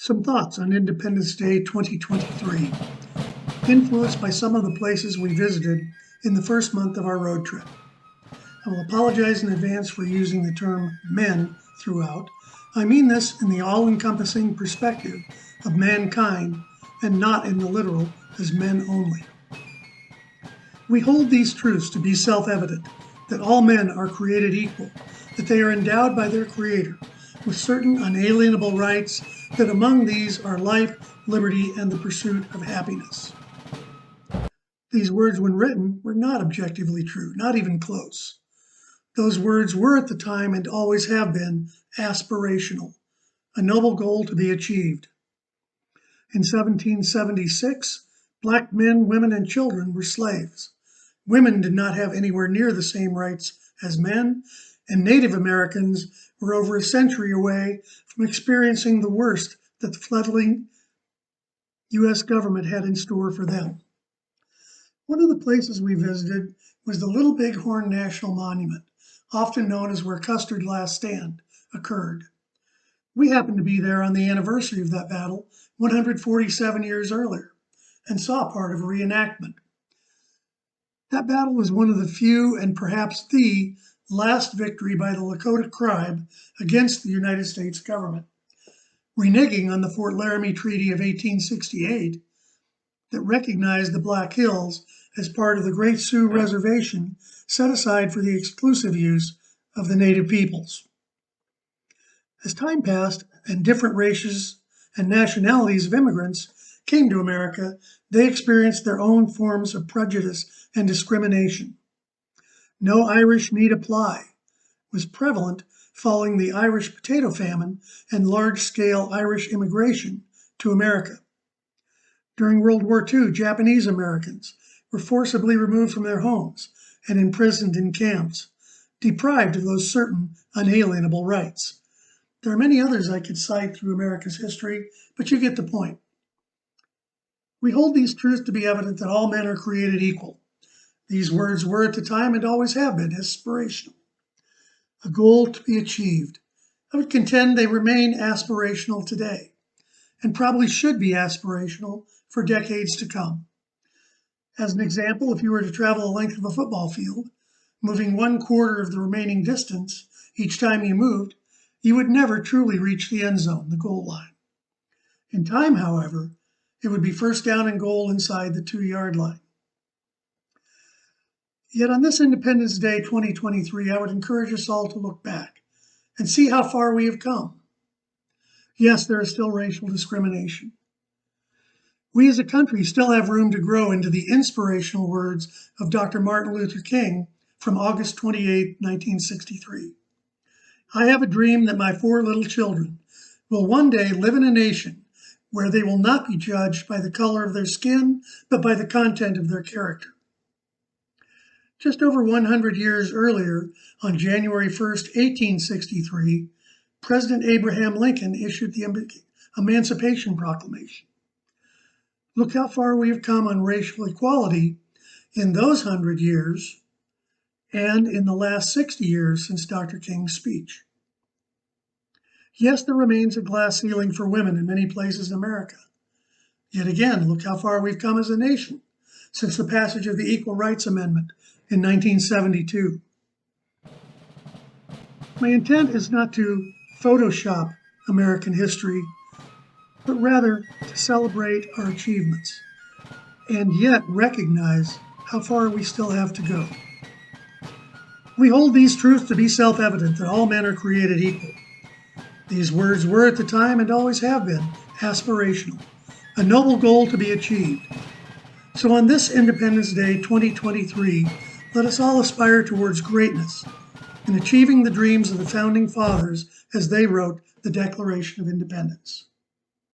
Some thoughts on Independence Day 2023, influenced by some of the places we visited in the first month of our road trip. I will apologize in advance for using the term men throughout. I mean this in the all-encompassing perspective of mankind and not in the literal as men only. We hold these truths to be self-evident, that all men are created equal, that they are endowed by their Creator with certain unalienable rights, that among these are life, liberty, and the pursuit of happiness. These words, when written, were not objectively true, not even close. Those words were at the time and always have been aspirational, a noble goal to be achieved. In 1776, black men, women, and children were slaves. Women did not have anywhere near the same rights as men, and Native Americans were over a century away from experiencing the worst that the fledgling U.S. government had in store for them. One of the places we visited was the Little Bighorn National Monument, often known as where Custer's last stand occurred. We happened to be there on the anniversary of that battle 147 years earlier and saw part of a reenactment. That battle was one of the few and perhaps the last victory by the Lakota tribe against the United States government, reneging on the Fort Laramie Treaty of 1868 that recognized the Black Hills as part of the Great Sioux Reservation set aside for the exclusive use of the native peoples. As time passed and different races and nationalities of immigrants came to America, they experienced their own forms of prejudice and discrimination. No Irish need apply was prevalent following the Irish potato famine and large-scale Irish immigration to America. During World War II, Japanese Americans were forcibly removed from their homes and imprisoned in camps, deprived of those certain unalienable rights. There are many others I could cite through America's history, but you get the point. We hold these truths to be evident that all men are created equal. These words were at the time and always have been aspirational, a goal to be achieved. I would contend they remain aspirational today, and probably should be aspirational for decades to come. As an example, if you were to travel the length of a football field, moving 1/4 of the remaining distance each time you moved, you would never truly reach the end zone, the goal line. In time, however, it would be first down and goal inside the 2-yard line. Yet on this Independence Day 2023, I would encourage us all to look back and see how far we have come. Yes, there is still racial discrimination. We as a country still have room to grow into the inspirational words of Dr. Martin Luther King from August 28, 1963. I have a dream that my 4 little children will one day live in a nation where they will not be judged by the color of their skin, but by the content of their character. Just over 100 years earlier, on January 1st, 1863, President Abraham Lincoln issued the Emancipation Proclamation. Look how far we have come on racial equality in those 100 years and in the last 60 years since Dr. King's speech. Yes, there remains a glass ceiling for women in many places in America. Yet again, look how far we've come as a nation since the passage of the Equal Rights Amendment in 1972. My intent is not to Photoshop American history, but rather to celebrate our achievements and yet recognize how far we still have to go. We hold these truths to be self-evident that all men are created equal. These words were at the time and always have been aspirational, a noble goal to be achieved. So on this Independence Day 2023, let us all aspire towards greatness in achieving the dreams of the Founding Fathers as they wrote the Declaration of Independence.